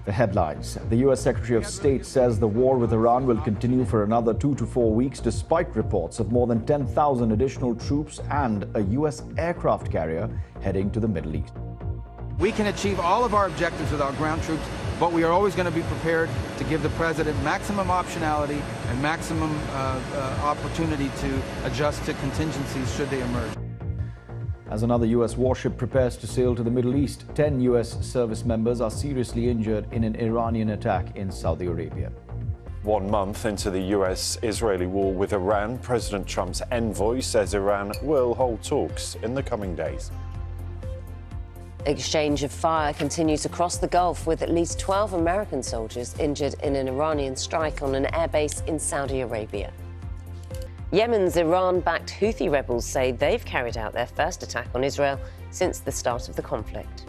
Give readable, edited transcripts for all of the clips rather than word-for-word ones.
The headlines. The U.S. Secretary of State says the war with Iran will continue for another 2 to 4 weeks, despite reports of more than 10,000 additional troops and a U.S. aircraft carrier heading to the Middle East. We can achieve all of our objectives with our ground troops, but we are always going to be prepared to give the president maximum optionality and maximum opportunity to adjust to contingencies should they emerge. As another U.S. warship prepares to sail to the Middle East, 10 U.S. service members are seriously injured in an Iranian attack in Saudi Arabia. 1 month into the US-Israeli war with Iran, President Trump's envoy says Iran will hold talks in the coming days. Exchange of fire continues across the Gulf, with at least 12 American soldiers injured in an Iranian strike on an airbase in Saudi Arabia. Yemen's Iran-backed Houthi rebels say they've carried out their first attack on Israel since the start of the conflict.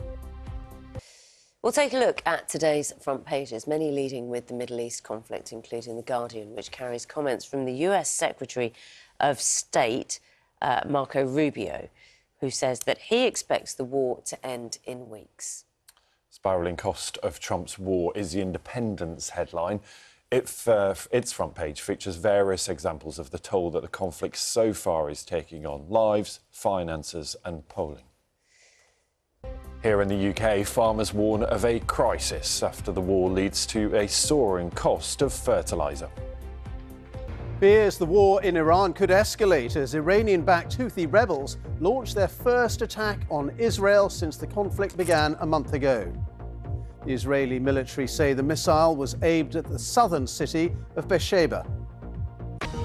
We'll take a look at today's front pages, many leading with the Middle East conflict, including The Guardian, which carries comments from the US Secretary of State, Marco Rubio, who says that he expects the war to end in weeks. Spiralling cost of Trump's war is The Independent's headline. Its front page features various examples of the toll that the conflict so far is taking on lives, finances and polling. Here in the UK, farmers warn of a crisis after the war leads to a soaring cost of fertiliser. Fears the war in Iran could escalate as Iranian-backed Houthi rebels launched their first attack on Israel since the conflict began a month ago. The Israeli military say the missile was aimed at the southern city of Beersheba.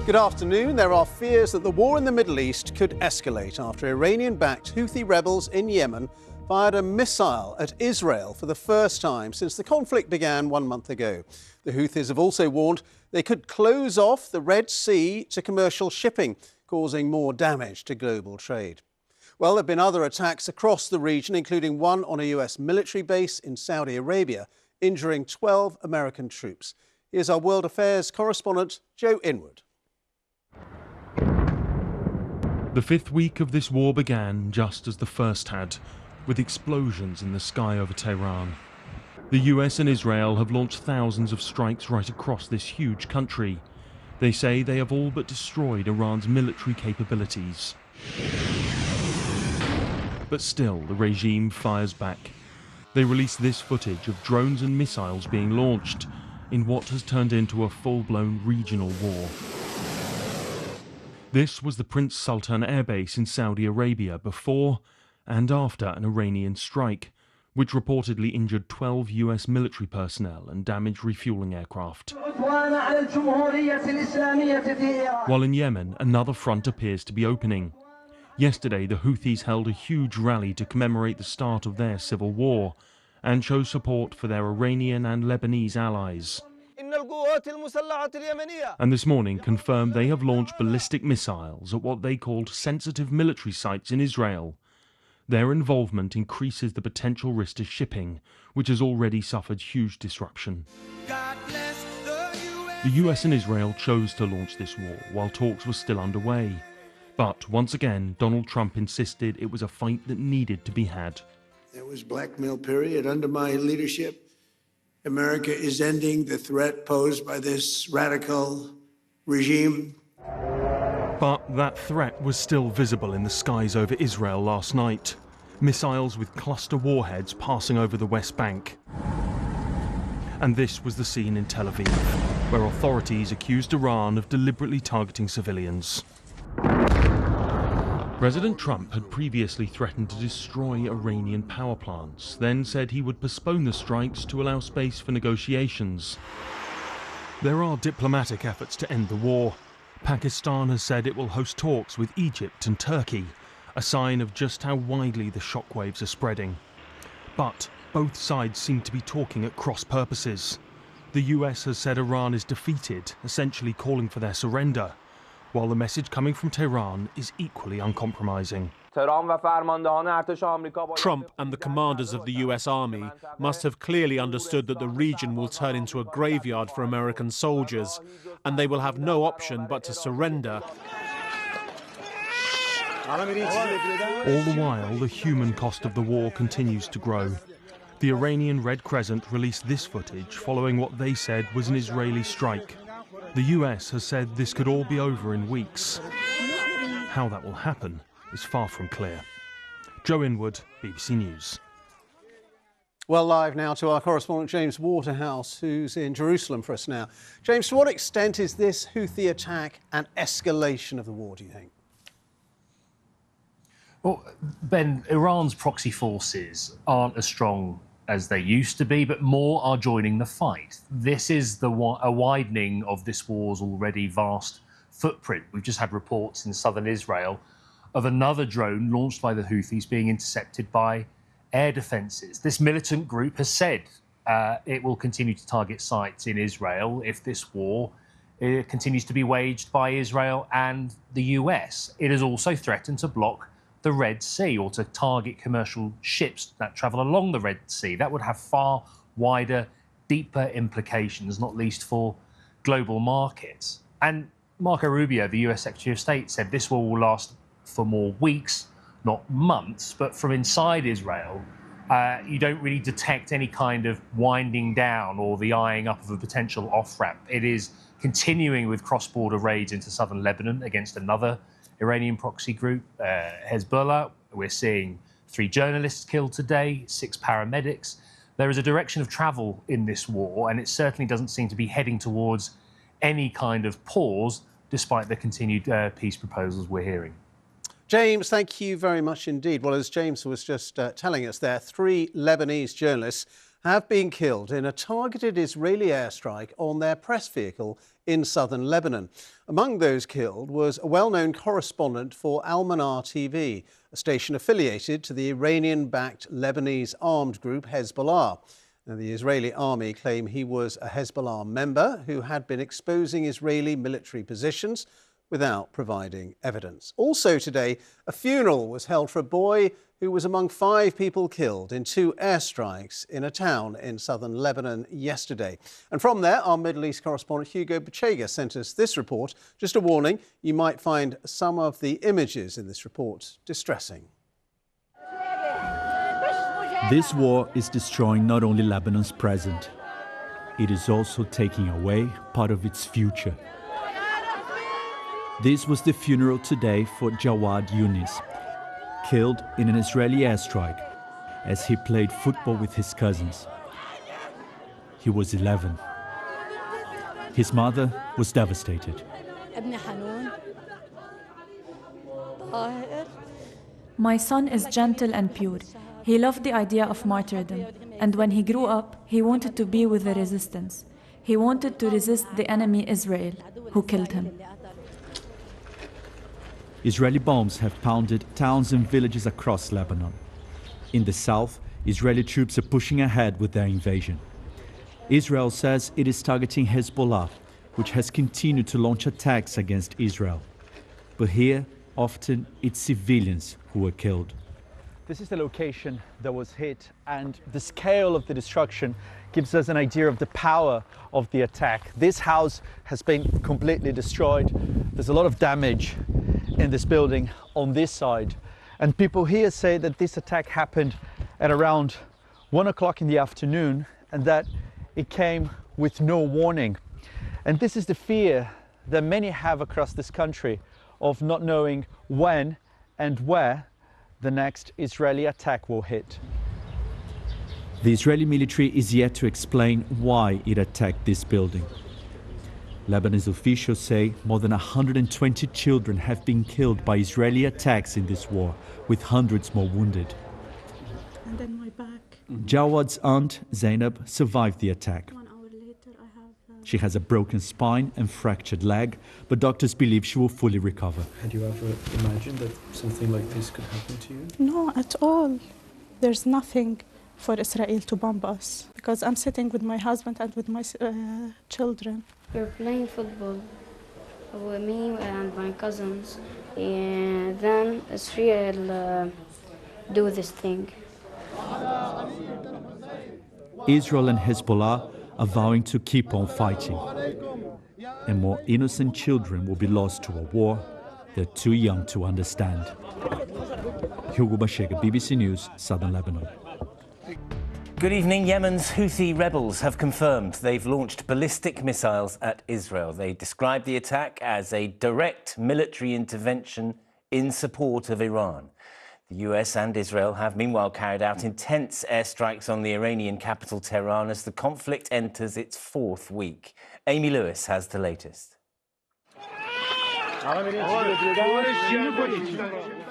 Good afternoon. There are fears that the war in the Middle East could escalate after Iranian-backed Houthi rebels in Yemen fired a missile at Israel for the first time since the conflict began 1 month ago. The Houthis have also warned they could close off the Red Sea to commercial shipping, causing more damage to global trade. Well, there have been other attacks across the region, including one on a US military base in Saudi Arabia, injuring 12 American troops. Here's our World Affairs correspondent, Joe Inwood. The fifth week of this war began just as the first had, with explosions in the sky over Tehran. The US and Israel have launched thousands of strikes right across this huge country. They say they have all but destroyed Iran's military capabilities. But still, the regime fires back. They released this footage of drones and missiles being launched in what has turned into a full-blown regional war. This was the Prince Sultan airbase in Saudi Arabia before and after an Iranian strike, which reportedly injured 12 US military personnel and damaged refueling aircraft. While in Yemen, another front appears to be opening. Yesterday, the Houthis held a huge rally to commemorate the start of their civil war and show support for their Iranian and Lebanese allies. And this morning confirmed they have launched ballistic missiles at what they called sensitive military sites in Israel. Their involvement increases the potential risk to shipping, which has already suffered huge disruption. The US and Israel chose to launch this war while talks were still underway. But once again, Donald Trump insisted it was a fight that needed to be had. There was blackmail, period. Under my leadership, America is ending the threat posed by this radical regime. But that threat was still visible in the skies over Israel last night. Missiles with cluster warheads passing over the West Bank. And this was the scene in Tel Aviv, where authorities accused Iran of deliberately targeting civilians. President Trump had previously threatened to destroy Iranian power plants, then said he would postpone the strikes to allow space for negotiations. There are diplomatic efforts to end the war. Pakistan has said it will host talks with Egypt and Turkey, a sign of just how widely the shockwaves are spreading. But both sides seem to be talking at cross purposes. The US has said Iran is defeated, essentially calling for their surrender, while the message coming from Tehran is equally uncompromising. Trump and the commanders of the US Army must have clearly understood that the region will turn into a graveyard for American soldiers, and they will have no option but to surrender. All the while, the human cost of the war continues to grow. The Iranian Red Crescent released this footage following what they said was an Israeli strike. The US has said this could all be over in weeks. How that will happen is far from clear. Joe Inwood, BBC News. Well, live now to our correspondent James Waterhouse, who's in Jerusalem for us now. James, to what extent is this Houthi attack an escalation of the war, do you think? Well, Ben, Iran's proxy forces aren't as strong as they used to be, but more are joining the fight. This is a widening of this war's already vast footprint. We've just had reports in southern Israel of another drone launched by the Houthis being intercepted by air defences. This militant group has said it will continue to target sites in Israel if this war continues to be waged by Israel and the US. It has also threatened to block the Red Sea or to target commercial ships that travel along the Red Sea. That would have far wider, deeper implications, not least for global markets. And Marco Rubio, the US Secretary of State, said this war will last for more weeks, not months. But from inside Israel, you don't really detect any kind of winding down or the eyeing up of a potential off-ramp. It is continuing with cross-border raids into southern Lebanon against another Iranian proxy group, Hezbollah. We're seeing 3 journalists killed today, 6 paramedics. There is a direction of travel in this war, and it certainly doesn't seem to be heading towards any kind of pause, despite the continued peace proposals we're hearing. James, thank you very much indeed. Well, as James was just telling us there, 3 Lebanese journalists have been killed in a targeted Israeli airstrike on their press vehicle in southern Lebanon. Among those killed was a well-known correspondent for Al-Manar TV, a station affiliated to the Iranian-backed Lebanese armed group Hezbollah. Now, the Israeli army claim he was a Hezbollah member who had been exposing Israeli military positions without providing evidence. Also today, a funeral was held for a boy who was among 5 people killed in 2 airstrikes in a town in southern Lebanon yesterday. And from there, our Middle East correspondent Hugo Bachega sent us this report. Just a warning, you might find some of the images in this report distressing. This war is destroying not only Lebanon's present, it is also taking away part of its future. This was the funeral today for Jawad Yunis, killed in an Israeli airstrike as he played football with his cousins. He was 11. His mother was devastated. My son is gentle and pure. He loved the idea of martyrdom, and when he grew up, he wanted to be with the resistance. He wanted to resist the enemy Israel, who killed him. Israeli bombs have pounded towns and villages across Lebanon. In the south, Israeli troops are pushing ahead with their invasion. Israel says it is targeting Hezbollah, which has continued to launch attacks against Israel. But here, often it's civilians who were killed. This is the location that was hit, and the scale of the destruction gives us an idea of the power of the attack. This house has been completely destroyed. There's a lot of damage in this building on this side, and people here say that this attack happened at around 1 o'clock in the afternoon and that it came with no warning. And this is the fear that many have across this country of not knowing when and where the next Israeli attack will hit. The Israeli military is yet to explain why it attacked this building. Lebanese officials say more than 120 children have been killed by Israeli attacks in this war, with hundreds more wounded. And then my back. Jawad's aunt, Zainab, survived the attack. 1 hour later, I have... She has a broken spine and fractured leg, but doctors believe she will fully recover. Had you ever imagined that something like this could happen to you? No, at all. There's nothing for Israel to bomb us, because I'm sitting with my husband and with my children. We're playing football with me and my cousins, and then Israel do this thing. Israel and Hezbollah are vowing to keep on fighting, and more innocent children will be lost to a war they're too young to understand. Hugo Bachega, BBC News, Southern Lebanon. Good evening. Yemen's Houthi rebels have confirmed they've launched ballistic missiles at Israel. They described the attack as a direct military intervention in support of Iran. The US and Israel have meanwhile carried out intense airstrikes on the Iranian capital Tehran as the conflict enters its fourth week. Amy Lewis has the latest.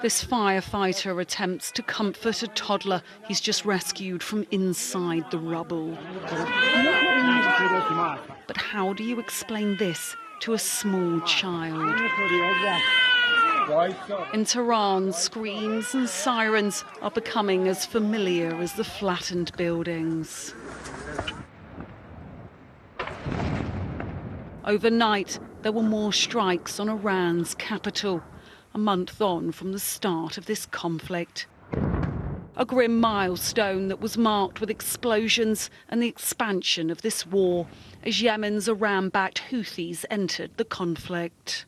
This firefighter attempts to comfort a toddler he's just rescued from inside the rubble. But how do you explain this to a small child? In Tehran, screams and sirens are becoming as familiar as the flattened buildings. Overnight, there were more strikes on Iran's capital, a month on from the start of this conflict. A grim milestone that was marked with explosions and the expansion of this war as Yemen's Iran-backed Houthis entered the conflict.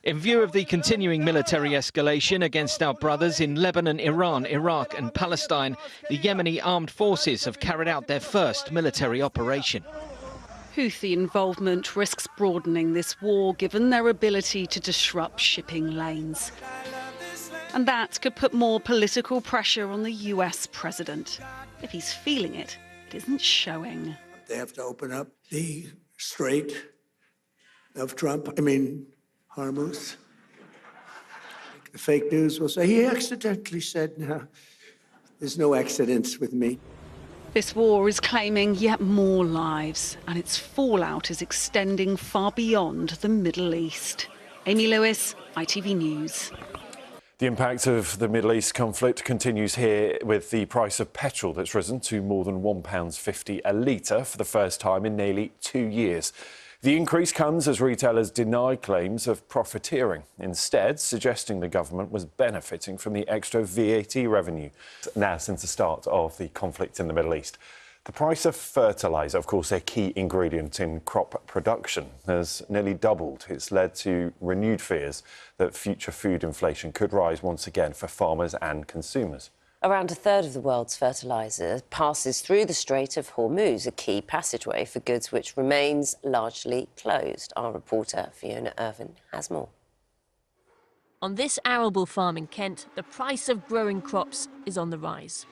In view of the continuing military escalation against our brothers in Lebanon, Iran, Iraq and Palestine, the Yemeni armed forces have carried out their first military operation. Houthi involvement risks broadening this war given their ability to disrupt shipping lanes. And that could put more political pressure on the US president. If he's feeling it, it isn't showing. They have to open up the Strait of Hormuz. The fake news will say he accidentally said, no, there's no accidents with me. This war is claiming yet more lives, and its fallout is extending far beyond the Middle East. Amy Lewis, ITV News. The impact of the Middle East conflict continues here with the price of petrol that's risen to more than £1.50 a litre for the first time in nearly 2 years. The increase comes as retailers deny claims of profiteering, instead suggesting the government was benefiting from the extra VAT revenue. Now, since the start of the conflict in the Middle East, the price of fertiliser, of course a key ingredient in crop production, has nearly doubled. It's led to renewed fears that future food inflation could rise once again for farmers and consumers. Around a third of the world's fertiliser passes through the Strait of Hormuz, a key passageway for goods which remains largely closed. Our reporter Fiona Irvin has more. On this arable farm in Kent, the price of growing crops is on the rise.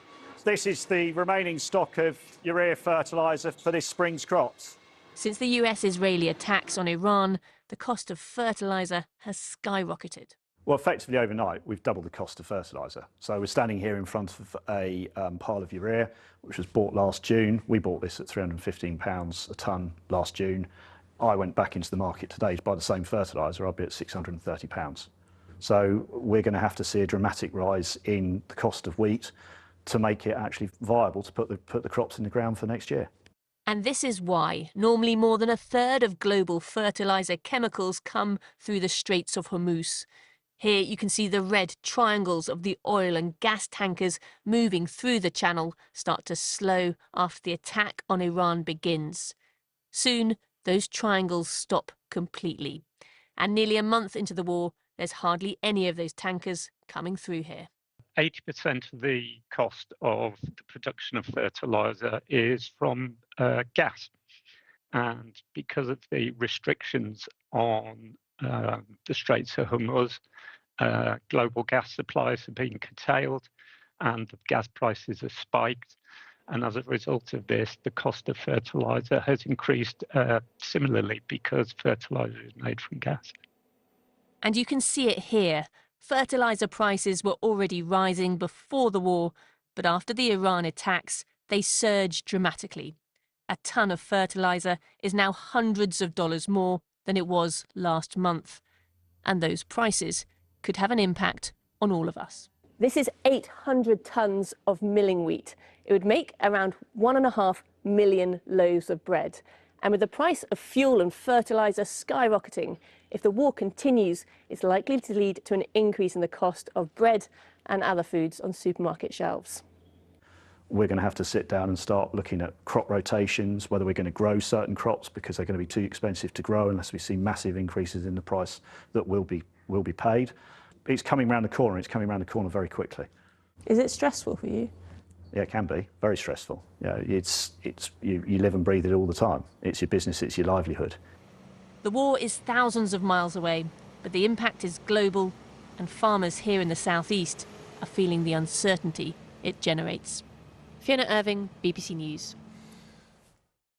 This is the remaining stock of urea fertiliser for this spring's crops. Since the US-Israeli attacks on Iran, the cost of fertiliser has skyrocketed. Well, effectively overnight, we've doubled the cost of fertiliser. So we're standing here in front of a pile of urea, which was bought last June. We bought this at £315 a tonne last June. I went back into the market today to buy the same fertiliser. I'll be at £630. So we're going to have to see a dramatic rise in the cost of wheat to make it actually viable to put the crops in the ground for next year. And this is why normally more than a third of global fertiliser chemicals come through the Straits of Hormuz. Here you can see the red triangles of the oil and gas tankers moving through the channel start to slow after the attack on Iran begins. Soon, those triangles stop completely. And nearly a month into the war, there's hardly any of those tankers coming through here. 80% of the cost of the production of fertiliser is from gas. And because of the restrictions on the Straits of Hormuz, global gas supplies have been curtailed and the gas prices have spiked. And as a result of this, the cost of fertiliser has increased similarly because fertiliser is made from gas. And you can see it here. Fertiliser prices were already rising before the war, but after the Iran attacks, they surged dramatically. A tonne of fertiliser is now hundreds of dollars more than it was last month. And those prices could have an impact on all of us. This is 800 tonnes of milling wheat. It would make around 1.5 million loaves of bread. And with the price of fuel and fertiliser skyrocketing, if the war continues, it's likely to lead to an increase in the cost of bread and other foods on supermarket shelves. We're going to have to sit down and start looking at crop rotations, whether we're going to grow certain crops because they're going to be too expensive to grow unless we see massive increases in the price that will be paid. It's coming around the corner. It's coming around the corner very quickly. Is it stressful for you? Yeah, it can be very stressful. You live and breathe it all the time. It's your business, it's your livelihood. The war is thousands of miles away, but the impact is global, and farmers here in the southeast are feeling the uncertainty it generates. Fiona Irving, BBC News.